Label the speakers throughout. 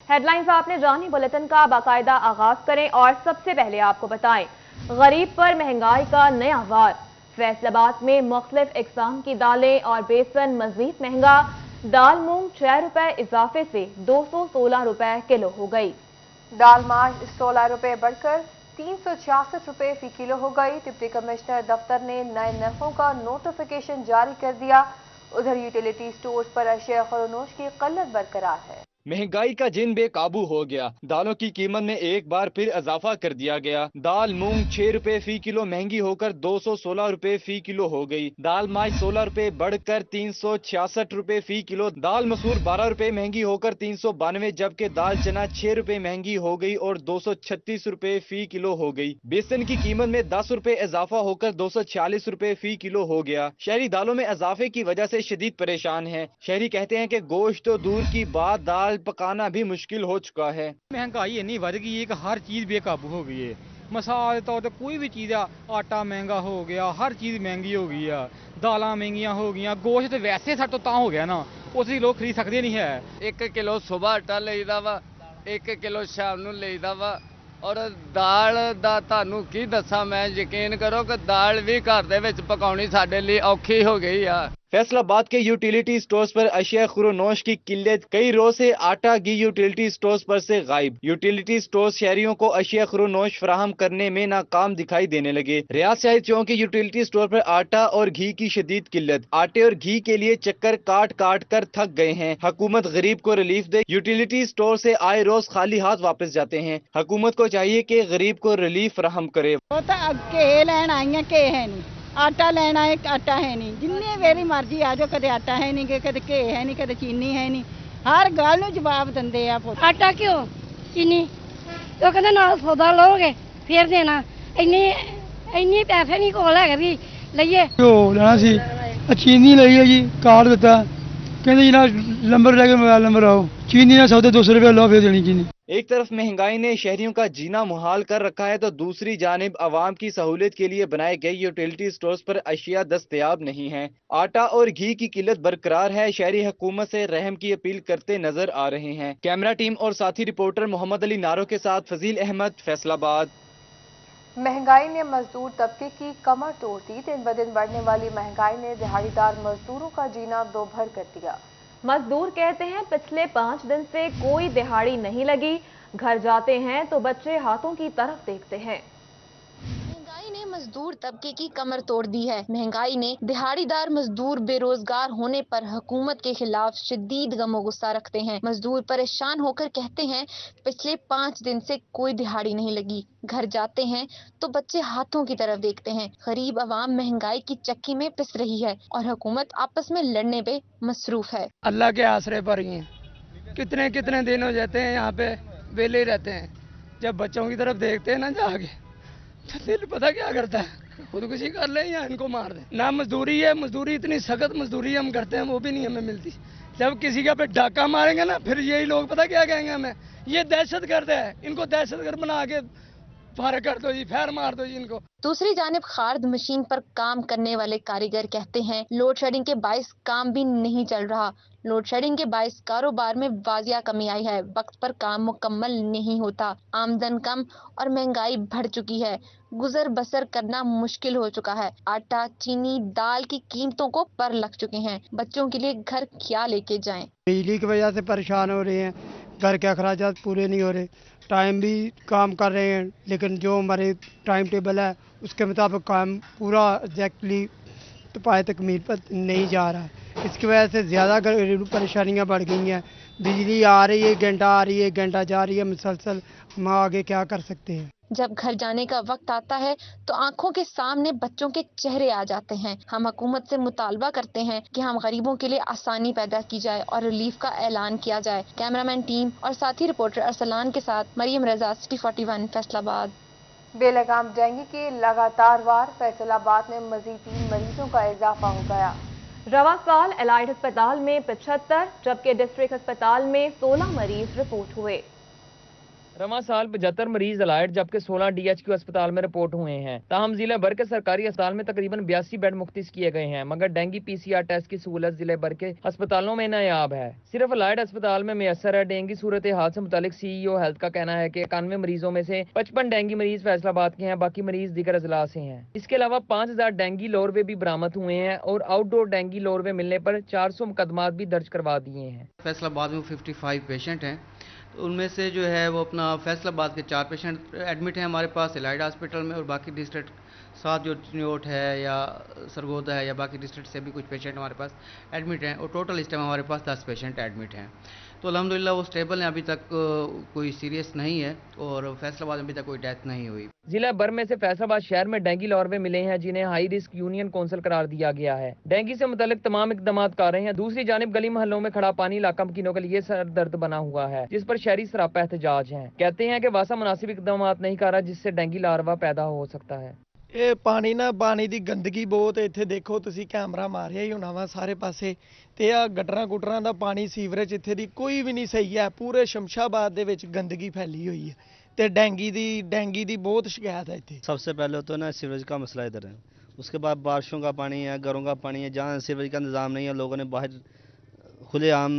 Speaker 1: Headlines आपने जानी, bulletin का बाकायदा आगाज करें और सबसे पहले आपको बताएं, गरीब पर महंगाई का नया वार। फैसलाबाद में मुख्तलिफ इकसाम की दालें और बेसन मजीद महंगा। दाल मूंग 6 रुपए इजाफे से 216 रुपए किलो हो गई।
Speaker 2: दाल माश 16 रुपए बढ़कर 366 रुपए फी किलो हो गई। डिप्टी कमिश्नर दफ्तर ने नए नरखों का नोटिफिकेशन जारी कर दिया। उधर यूटिलिटी स्टोर्स पर अशिया खरोनोश की किल्लत बरकरार है।
Speaker 3: महंगाई का जिन बेकाबू हो गया। दालों की कीमत में एक बार फिर इजाफा कर दिया गया। दाल मूंग 6 रुपए फी किलो महंगी होकर 216 रुपए फी किलो हो गई। दाल माश 16 रुपए बढ़कर 366 रुपए फी किलो। दाल मसूर 12 रुपए महंगी होकर 392, जबकि दाल चना 6 रुपए महंगी हो गई और 236 रुपए फी किलो हो गई। बेसन की कीमत में 10 रुपए इजाफा होकर 246 रुपए फी किलो हो गया। शहरी दालों में इजाफे की वजह से शदीद परेशान है। शहरी कहते हैं कि गोश्त तो दूर की बात, दाल पकाना भी मुश्किल हो चुका है।
Speaker 4: महंगाई इतनी बढ़ गई है कि हर चीज बेकाबू हो गई है। मिसाल तौर पर कोई भी चीज है, आटा महंगा हो गया, हर चीज महंगी हो गई है, दालां महंगियां हो गई, गोश्त वैसे सट तो हो गया ना, उसी लोग खरीद सकते नहीं है।
Speaker 5: 1 किलो सुबह आटा लईदा वा, 1 किलो शाम ਨੂੰ ਲਈਦਾ ਵਾ। ਔਰ ਦਾਲ ਦਾ ਤੁਹਾਨੂੰ ਕੀ ਦੱਸਾਂ ਮੈਂ, ਯਕੀਨ ਕਰੋ ਕਿ ਦਾਲ ਵੀ ਘਰ ਦੇ ਵਿੱਚ ਪਕਾਉਣੀ ਸਾਡੇ ਲਈ ਔਖੀ ਹੋ ਗਈ ਆ।
Speaker 3: फैसलाबाद के यूटिलिटी स्टोर्स पर अशिया खुरोनोश की किल्लत। कई रोज से आटा घी यूटिलिटी स्टोर्स पर से गायब। यूटिलिटी स्टोर्स शहरियों को अशिया खुरोनोश फराहम करने में नाकाम दिखाई देने लगे। रियाज शाहिद चौक के यूटिलिटी स्टोर पर आटा और घी की शदीद किल्लत। आटे और घी के लिए चक्कर काट काट कर थक गए हैं। हुकूमत गरीब को रिलीफ दे। यूटिलिटी स्टोर से आए रोज खाली हाथ वापस जाते हैं। हुकूमत को चाहिए कि गरीब को रिलीफ फराहम करे।
Speaker 6: आटा लेना है, आटा है नहीं, जिन्नी मेरी मर्जी आ जाओ, कदे आटा है नहीं, कदे घे है नहीं, कदे चीनी है नहीं, हर गल नूं जवाब दिंदे आ।
Speaker 7: आटा क्यों, चीनी तो कहते नाल सौदा लोगे फिर देना, इन्नी पैसे नहीं कोल है भी लइए।
Speaker 8: लेना सी चीनी लई है जी, कार्ड दिता, कहते जी ना नंबर लेके मोबाइल नंबर आओ, चीनी ना सौदे 200 रुपये लो फिर देनी चीनी।
Speaker 3: एक तरफ महंगाई ने शहरियों का जीना मुहाल कर रखा है तो दूसरी जानिब आवाम की सहूलियत के लिए बनाए गए यूटिलिटी स्टोर्स पर अशिया दस्तयाब नहीं है। आटा और घी की किल्लत बरकरार है। शहरी हुकूमत से रहम की अपील करते नजर आ रहे हैं। कैमरा टीम और साथी रिपोर्टर मोहम्मद अली नारो के साथ फजील अहमद, फैसलाबाद।
Speaker 2: महंगाई ने मजदूर तबके की कमर तोड़ दी। दिन ब दिन बढ़ने वाली महंगाई ने दिहाड़ीदार मजदूरों का जीना दोभर कर दिया।
Speaker 1: मजदूर कहते हैं पिछले 5 दिन से कोई दिहाड़ी नहीं लगी। घर जाते हैं तो बच्चे हाथों की तरफ देखते हैं।
Speaker 9: महंगाई ने मजदूर तबके की कमर तोड़ दी है। महंगाई ने दिहाड़ीदार मजदूर बेरोजगार होने पर हुकूमत के खिलाफ शदीद गमो गुस्सा रखते हैं। मजदूर परेशान होकर कहते हैं पिछले 5 दिन से कोई दिहाड़ी नहीं लगी। घर जाते हैं तो बच्चे हाथों की तरफ देखते हैं। गरीब आवाम महंगाई की चक्की में पिस रही है और हुकूमत आपस में लड़ने पे मसरूफ है।
Speaker 8: अल्लाह के आसरे पर ही हैं। कितने कितने दिन हो जाते हैं यहाँ पे वेले रहते हैं। जब बच्चों की तरफ देखते हैं ना जाके, तो दिल पता क्या करता है, खुदकुशी कर ले या इनको मार दे। ना मजदूरी है, मजदूरी इतनी सख्त मजदूरी हम करते हैं वो भी नहीं हमें मिलती। जब किसी का पे डाका मारेंगे ना, फिर यही लोग पता क्या कहेंगे हमें, ये दहशतगर्द है, इनको दहशतगर्द बना के फायर कर दो जी, फायर मार दो जी इनको।
Speaker 9: दूसरी जानिब खार्द मशीन पर काम करने वाले कारीगर कहते हैं लोड शेडिंग के बाइस काम भी नहीं चल रहा। लोड शेडिंग के बाइस कारोबार में वाजिया कमी आई है। वक्त पर काम मुकम्मल नहीं होता। आमदन कम और महंगाई बढ़ चुकी है। गुजर बसर करना मुश्किल हो चुका है। आटा, चीनी, दाल की कीमतों को पर लग चुके हैं। बच्चों के लिए घर क्या लेके जाएं?
Speaker 8: बिजली की वजह से परेशान हो रहे हैं, घर के अखराजात पूरे नहीं हो रहे। टाइम भी काम कर रहे हैं, लेकिन जो हमारे टाइम टेबल है उसके मुताबिक काम पूरा एग्जैक्टली तो पाए तकमील पर नहीं जा रहा है। इसकी वजह से ज़्यादा परेशानियां बढ़ गई हैं। बिजली आ रही है, घंटा आ रही है, घंटा जा रही है मुसलसल। हम आगे क्या कर सकते हैं?
Speaker 9: जब घर जाने का वक्त आता है तो आंखों के सामने बच्चों के चेहरे आ जाते हैं। हम हुकूमत से मुतालबा करते हैं कि हम गरीबों के लिए आसानी पैदा की जाए और रिलीफ का ऐलान किया जाए। कैमरामैन टीम और साथी रिपोर्टर अरसलान के साथ मरियम रजा, सिटी 41, फैसलाबाद।
Speaker 2: बेलगाम डेंगू के लगातार वार। फैसलाबाद में मजीद 3 मरीजों का इजाफा हो गया।
Speaker 1: रवा साल एलाइड अस्पताल में 75 जबकि डिस्ट्रिक्ट अस्पताल में 16 मरीज रिपोर्ट हुए।
Speaker 10: रवां साल 75 मरीज अलर्ट जबकि 16 DHQ अस्पताल में रिपोर्ट हुए हैं। ताहम जिले भर के सरकारी अस्पताल में तकरीबन 82 बेड मुख्तिस किए गए हैं, मगर डेंगू PCR टेस्ट की सहूलत जिले भर के अस्पतालों में नायाब है। सिर्फ अलर्ट अस्पताल में मैसर है। डेंगू सूरत हाल से मुतालिक CEO हेल्थ का कहना है कि 91 मरीजों में से 55 डेंगू मरीज फैसलाबाद के हैं, बाकी मरीज दीगर अजला से हैं। इसके अलावा 5000 डेंगू लोरवे भी बरामद हुए हैं और आउटडोर डेंगू लोरवे मिलने पर 400 मुकदमात भी दर्ज करवा दिए हैं।
Speaker 11: फैसलाबाद में 55 पेशेंट हैं, उनमें से जो है वो अपना फैसलाबाद के 4 पेशेंट एडमिट हैं हमारे पास एलाइड हॉस्पिटल में, और बाकी डिस्ट्रिक्ट 7 जो चिन्योट है या सरगोदा है या बाकी डिस्ट्रिक्ट से भी कुछ पेशेंट हमारे पास एडमिट हैं, और टोटल इस टाइम हमारे पास 10 पेशेंट एडमिट हैं। तो अल्हम्दुलिल्लाह वो स्टेबल हैं, अभी तक कोई सीरियस नहीं है, और फैसलाबाद में अभी तक कोई डेथ नहीं हुई।
Speaker 10: जिला भर में से फैसलाबाद शहर में डेंगू लार्वे मिले हैं जिन्हें हाई रिस्क यूनियन कौंसिल करार दिया गया है। डेंगू से मुतालिक तमाम इकदाम कर रहे हैं। दूसरी जानिब गली मोहल्लों में खड़ा पानी इलाका मकीनों के लिए सर दर्द बना हुआ है, जिस पर शहरी सरापा एहतजाज है। कहते हैं कि वासा मुनासिब इकदाम नहीं कर रहा, जिससे डेंगू लार्वा पैदा हो सकता है।
Speaker 12: ਇਹ ਪਾਣੀ ਦੀ ਗੰਦਗੀ ਬਹੁਤ ਇੱਥੇ ਦੇਖੋ ਤੁਸੀਂ, ਕੈਮਰਾ ਮਾਰਿਆ ਹੀ ਹੋਣਾ ਵਾ ਸਾਰੇ ਪਾਸੇ, ਤੇ ਆ ਗਟਰਾਂ ਗੁਟਰਾਂ ਦਾ ਪਾਣੀ ਸੀਵਰੇਜ ਇੱਥੇ ਦੀ ਕੋਈ ਵੀ ਨਹੀਂ ਸਹੀ ਹੈ। ਪੂਰੇ ਸ਼ਮਸ਼ਾਬਾਦ ਦੇ ਵਿੱਚ ਗੰਦਗੀ ਫੈਲੀ ਹੋਈ ਹੈ ਤੇ ਡੈਂਗੀ ਦੀ ਬਹੁਤ ਸ਼ਿਕਾਇਤ ਹੈ ਇੱਥੇ।
Speaker 13: सबसे पहले तो ना सीवरेज का मसला इधर है, उसके बाद बारिशों का पानी है, घरों का पानी है, जहाँ सीवरेज का निज़ाम नहीं है लोगों ने बाहर खुलेआम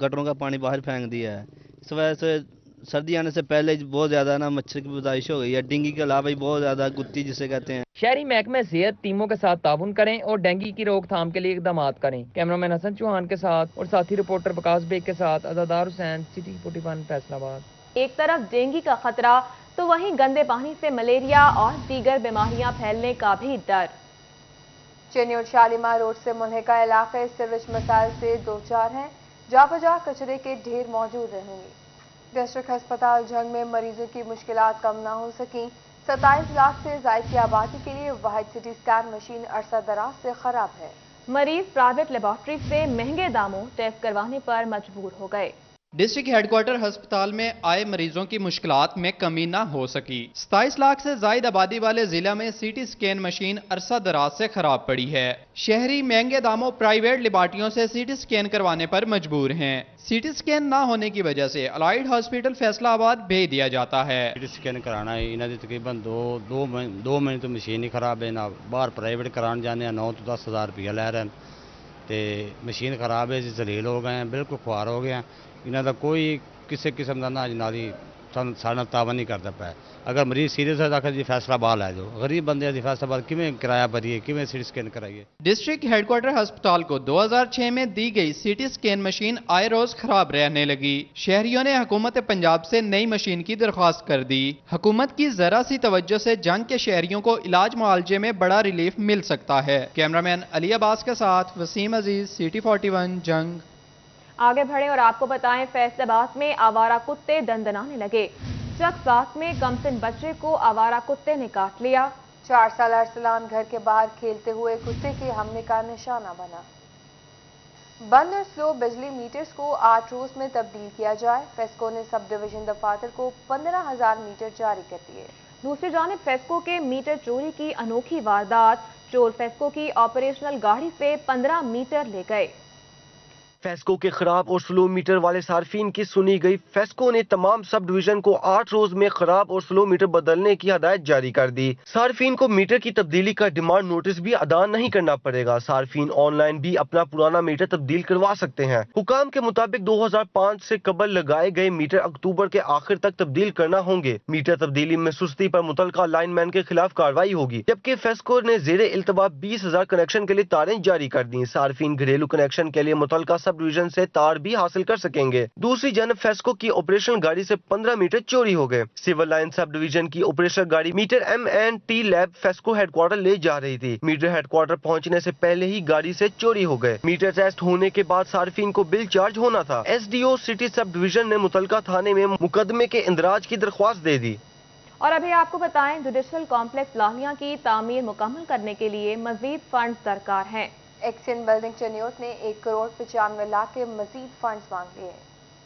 Speaker 13: गटरों का पानी बाहर फेंक दिया है। इस वजह से सर्दी आने से पहले बहुत ज़्यादा ना मच्छर की पैदाइश हो गई है। डेंगू के अलावा ही बहुत ज़्यादा गुत्ती जिसे कहते हैं।
Speaker 10: शहरी महकमे सेहत टीमों के साथ ताउन करें और डेंगू की रोकथाम के लिए इकदाम करें। कैमरामैन हसन चौहान के साथ और साथी रिपोर्टर विकास बेग के साथ अज़ादार हुसैन, सिटी 41 फैसलाबाद।
Speaker 1: एक तरफ डेंगू का खतरा तो वहीं गंदे पानी से मलेरिया और दीगर बीमारियां फैलने का भी डर।
Speaker 2: चेन्नई और शालीमार रोड से मुल्हिका इलाके सीवरेज मसाइल से दो चार हैं, जा बजा कचरे के ढेर मौजूद रहेंगे। डिस्ट्रिक्ट अस्पताल जंग में मरीजों की मुश्किलात कम ना हो सकी। 27 लाख से ज़ायद की आबादी के लिए वाहिद सिटी स्कैन मशीन अरसा दराज से खराब है।
Speaker 1: मरीज प्राइवेट लेबॉर्ट्री से महंगे दामों टेस्ट करवाने पर मजबूर हो गए।
Speaker 14: डिस्ट्रिक्ट हेडक्वार्टर अस्पताल में आए मरीजों की मुश्किलात में कमी न हो सकी। 27 लाख से जायद आबादी वाले जिला में CT स्कैन मशीन अरसा दराज से खराब पड़ी है। शहरी महंगे दामों प्राइवेट लेबॉर्ट्रियों से CT स्कैन करवाने पर मजबूर हैं। CT स्कैन ना होने की वजह से अलाइड हॉस्पिटल फैसलाबाद भेज दिया जाता है।
Speaker 15: CT स्कैन कराना है, इन्हें तकरीबन दो महीने तो मशीन ही खराब है ना, बाहर प्राइवेट कराने जाने 9 तो 10 हज़ार रुपया ले रहे हैं, तो मशीन खराब है, जलील हो गए हैं, बिल्कुल खुआर हो गए हैं। इन्हों का कोई किसी किस्म का ना जनाली साढ़े तावा नहीं करता पाया। अगर मरीज सीरियस है तो आखिर जी फैसलाबाद लै जाओ, गरीब बंदे फैसलाबाद किमें किराया भरिए, किमें CT स्कैन कराइए।
Speaker 14: डिस्ट्रिक्ट हेडक्वार्टर अस्पताल को 2006 में दी गई CT स्कैन मशीन आए रोज खराब रहने लगी। शहरियों ने हुकूमत पंजाब से नई मशीन की दरख्वास्त कर दी। हुकूमत की जरा सी तवज्जो से जंग के शहरियों को इलाज मुआलजे में बड़ा रिलीफ मिल सकता है। कैमरामैन अली अब्बास के साथ वसीम अजीज, सिटी 41 जंग।
Speaker 1: आगे बढ़े और आपको बताएं, फैसलाबाद में आवारा कुत्ते दंदनाने लगे। चकसात में कमसिन बच्चे को आवारा कुत्ते ने काट लिया।
Speaker 2: 4 साल अरसलान घर के बाहर खेलते हुए कुत्ते के हमले का निशाना बना। बंद और स्लो बिजली मीटर्स को 8 रोज में तब्दील किया जाए। फेस्को ने सब डिवीजन दफातर को 15,000 मीटर जारी कर दिए।
Speaker 1: दूसरी जानिब फेस्को के मीटर चोरी की अनोखी वारदात। चोर फेस्को की ऑपरेशनल गाड़ी से 15 मीटर ले गए।
Speaker 16: फेस्को के खराब और स्लो मीटर वाले सार्फिन की सुनी गई। फेस्को ने तमाम सब डिवीजन को 8 रोज में खराब और स्लो मीटर बदलने की हदायत जारी कर दी। सार्फिन को मीटर की तब्दीली का डिमांड नोटिस भी अदा नहीं करना पड़ेगा। सार्फिन ऑनलाइन भी अपना पुराना मीटर तब्दील करवा सकते हैं। हुकाम के मुताबिक 2005 से कबल लगाए गए मीटर अक्टूबर के आखिर तक तब्दील करना होंगे। मीटर तब्दीली में सुस्ती पर मुतलका लाइनमैन के खिलाफ कार्रवाई होगी। जबकि फेस्को ने जेरे इल्तवा 20,000 कनेक्शन के लिए तारें जारी कर दी। सार्फिन घरेलू कनेक्शन के लिए मुतलका सब डिवीजन से तार भी हासिल कर सकेंगे। दूसरी जानब फेस्को की ऑपरेशनल गाड़ी से 15 मीटर चोरी हो गए। सिविल लाइन सब डिवीजन की ऑपरेशनल गाड़ी meter M&T lab FESCO headquarter ले जा रही थी। मीटर हेडक्वार्टर पहुंचने से पहले ही गाड़ी से चोरी हो गए। मीटर टेस्ट होने के बाद सार्फिन को बिल चार्ज होना था। SDO सिटी सब डिवीजन ने मुतलका थाने में मुकदमे के इंदराज की दरख्वास्त दे दी।
Speaker 1: और अभी आपको बताएं, जुडिशल कॉम्प्लेक्स लाहलिया की तामीर मुकम्मल करने के लिए मजीद फंड दरकार हैं।
Speaker 2: एक्सियन बिल्डिंग चनियोट ने 1 करोड़ 95 लाख के मजीद फंड्स मांग लिए।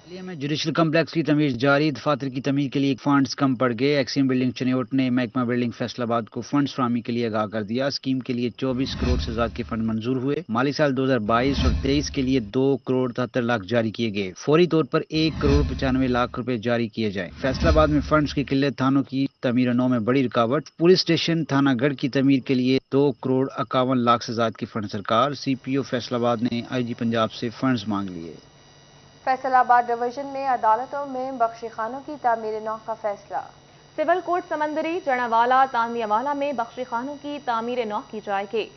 Speaker 17: में जुडिशल कम्प्लेक्स की तमीर जारी। दफातर की तमीर के लिए फंड्स कम पड़ गए। एक्सिम बिल्डिंग चनियोट ने महकमा बिल्डिंग फैसलाबाद को फंड्स फराहमी के लिए आगाह कर दिया। स्कीम के लिए 24 करोड़ से ज्यादा के फंड मंजूर हुए। माली साल 2022 और 23 के लिए 2 करोड़ 73 लाख जारी किए गए। फौरी तौर पर 1 करोड़ 95 लाख रुपए जारी किए जाए। फैसलाबाद में फंड्स की किल्लत, थानों की तमीर 9 में बड़ी रुकावट। पुलिस स्टेशन थानागढ़ की तमीर के लिए 2 करोड़ 51 लाख से ज्यादा के फंड सरकार। CPO फैसलाबाद ने IG पंजाब से फंड्स मांग लिए।
Speaker 2: फैसलाबाद डिवीजन में अदालतों में बख्शी खानों की तामीर नौ का फैसला।
Speaker 1: सिविल कोर्ट समंदरी, जड़ावाला, तानियावाला में बख्शी खानों की तामीर नौ की जाएगी।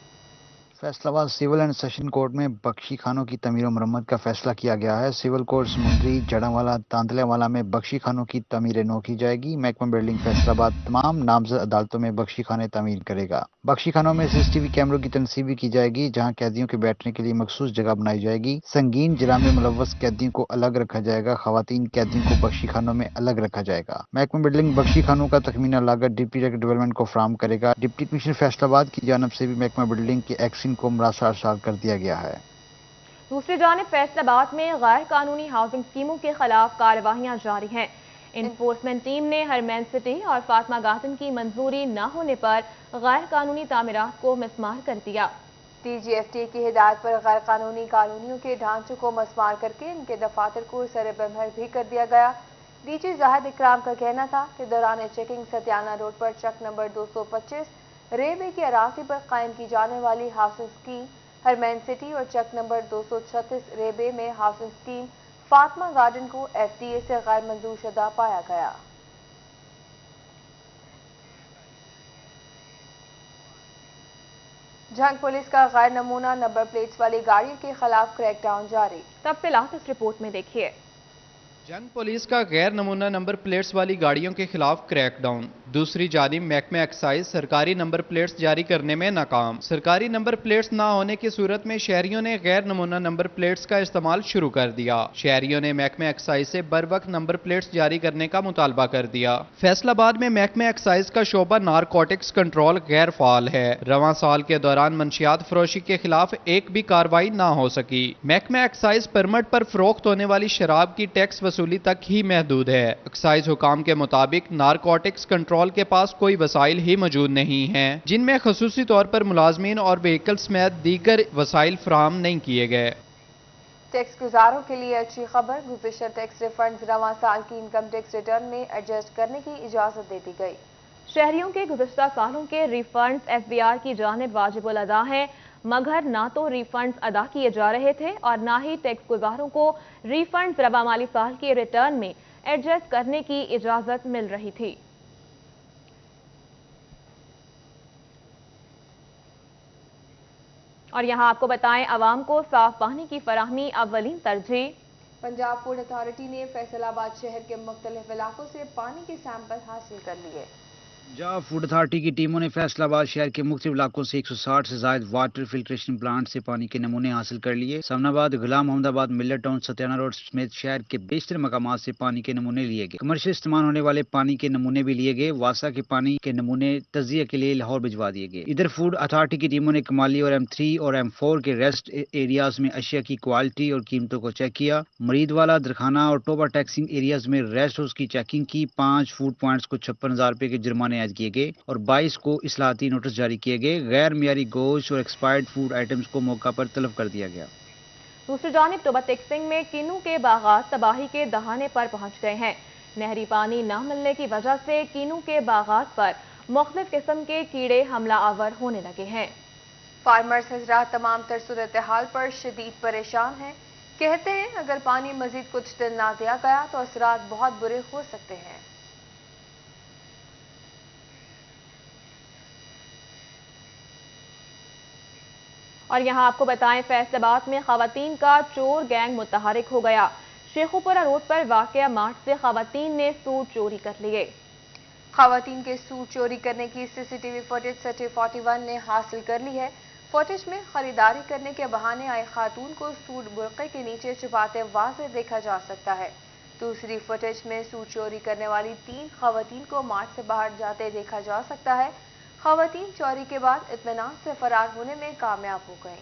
Speaker 17: Faisalabad civil and session court में बख्शी खानों की तमीर और मरम्मत का फैसला किया गया है। सिविल कोर्ट समुंदरी, जड़ावाला, तांतलेवाला में बख्शी खानों की तमीर नौ की जाएगी। महकमा बिल्डिंग फैसलाबाद तमाम नामजद अदालतों में बख्शी खाने तमीर करेगा। बख्शी खानों में CCTV कैमरों की तनसीब भी की जाएगी, जहां कैदियों के बैठने के लिए मखसूस जगह बनाई जाएगी। संगीन जुर्म में मुलव्वस कैदियों को अलग रखा जाएगा। खवातीन कैदियों को बख्शी खानों में अलग रखा जाएगा। महकमा बिल्डिंग बख्शी खानों का तखमीना लागत डिप्टी डायरेक्टर डेवलपमेंट को फराहम करेगा। डिप्टी कमिश्नर फैसलाबाद की जानब से भी महकमा बिल्डिंग के एक्शन को मुरासा अरसाल कर दिया गया है।
Speaker 1: दूसरी जानिब फैसलाबाद में गैर कानूनी हाउसिंग स्कीमों के खिलाफ कार्रवाइयां जारी हैं। इन्फोर्समेंट टीम ने हरमैन सिटी और फातिमा गार्डन की मंजूरी न होने पर गैर कानूनी तामीरात को मिसमार कर दिया।
Speaker 2: TGFTA की हिदायत पर गैर कानूनी कॉलोनियों के ढांचों को मसमार करके इनके दफातर को सरबमहर भी कर दिया गया। DG जाहिद इकराम का कहना था कि दौरान चेकिंग सत्याना रोड पर चक नंबर 225 रेबे की अराजी पर कायम की जाने वाली हाउसिंग स्कीम हरमैन सिटी और चक नंबर 236 रेबे में हाउसिंग स्कीम फातिमा गार्डन को FDA से गैर मंजूर शुदा पाया गया। जंग पुलिस का गैर नमूना नंबर प्लेट्स वाली गाड़ियों के खिलाफ क्रैकडाउन जारी।
Speaker 1: तफसीलात इस रिपोर्ट में देखिए।
Speaker 14: जंग पुलिस का गैर नमूना नंबर प्लेट्स वाली गाड़ियों के खिलाफ क्रैकडाउन। दूसरी जानिब महकमा एक्साइज सरकारी नंबर प्लेट्स जारी करने में नाकाम। सरकारी नंबर प्लेट्स ना होने की सूरत में शहरियों ने गैर नमूना नंबर प्लेट्स का इस्तेमाल शुरू कर दिया। शहरियों ने महकमा एक्साइज से बर वक्त नंबर प्लेट्स जारी करने का मुतालबा कर दिया। फैसलाबाद में महकमा एक्साइज का शोबा नारकोटिक्स कंट्रोल गैर फाल है। रवां साल के दौरान मंशियात फरोशी के खिलाफ एक भी कार्रवाई ना हो सकी। महकमा एक्साइज परमिट पर फरोख्त होने वाली शराब की टैक्स वसूली तक ही महदूद है। एक्साइज हुकाम के मुताबिक नारकोटिक्स कंट्रोल के पास कोई वसाइल ही मौजूद नहीं हैं, जिनमें खसूसी तौर पर मुलाजमीन और व्हीकल समेत दीगर वसाइल फराहम नहीं किए गए।
Speaker 2: टैक्स गुजारों के लिए अच्छी खबर, गुज़िश्ता टैक्स रिफंड्स रवां साल की इनकम टैक्स रिटर्न में एडजस्ट करने की इजाजत दे दी गई।
Speaker 1: शहरियों के गुज़िश्ता सालों के रिफंड्स FBR की जानिब वाजिबुल अदा हैं, मगर ना तो रिफंड्स अदा किए जा रहे थे और ना ही टैक्स गुजारों को रिफंड्स रवा माली साल के रिटर्न में एडजस्ट करने की इजाजत मिल रही थी। और यहां आपको बताएं, आवाम को साफ पानी की फराहमी अव्वलीन तरजीह।
Speaker 2: पंजाब फूड अथॉरिटी ने फैसलाबाद शहर के मुख्तलिफ इलाकों से पानी के सैंपल हासिल कर लिए।
Speaker 17: पंजाब फूड अथॉरिटी की टीमों ने फैसलाबाद शहर के मुख्तलिफ इलाकों से 160 से ज्यादा वाटर फिल्ट्रेशन प्लांट से पानी के नमूने हासिल कर लिए। समनाबाद, गुलाम मोहम्मदाबाद, मिलर टाउन, सत्याना रोड समेत शहर के बेशतर मकामात से पानी के नमूने लिए गए। कमर्शियल इस्तेमाल होने वाले पानी के नमूने भी लिए गए। वासा के पानी के नमूने तजिया के लिए लाहौर भिजवा दिए गए। इधर फूड अथॉरिटी की टीमों ने कमाली और M3 और M4 के रेस्ट एरियाज में अशिया की क्वालिटी और कीमतों को चेक किया। मरीदवाला, दरखाना और टोबा टैक्सिंग एरियाज में रेस्ट हाउस की चेकिंग की। 5 फूड पॉइंट्स को 56,000 रुपए के जुर्माने आयद किए गए और 22 को इस्लाहती नोटिस जारी किए गए। गैर मियारी गोश्त और एक्सपायर्ड फूड आइटम्स को मौका पर तलब कर दिया गया।
Speaker 1: दूसरी जानिब टोबा टैक्सिंग में किन्नू के बागात तबाही के दहाने पर पहुंच गए हैं। नहरी पानी न मिलने की वजह से किन्नू के बागात पर मुख्तलिफ किस्म के कीड़े हमला आवर होने लगे हैं।
Speaker 2: फार्मर्स हजरात तमाम तर सूरत हाल पर शदीद परेशान हैं। कहते हैं अगर पानी मजीद कुछ दिन ना दिया गया तो असरात बहुत बुरे हो सकते हैं।
Speaker 1: और यहां आपको बताएं, फैसलाबाद में खवातीन का चोर गैंग मुतहरिक हो गया। शेखुपुरा रोड पर वाक़या मार्च से खवातीन ने सूट चोरी कर लिए।
Speaker 2: खवातीन के सूट चोरी करने की CCTV फुटेज सिटी 41 ने हासिल कर ली है। फुटेज में खरीदारी करने के बहाने आई खातून को सूट बुर्के के नीचे छुपाते वाज़े देखा जा सकता है। दूसरी फुटेज में सूट चोरी करने वाली 3 खवातीन को मार्च से बाहर जाते देखा जा सकता है। खवातीन चोरी के बाद इत्मीनान से फरार होने में कामयाब हो गईं।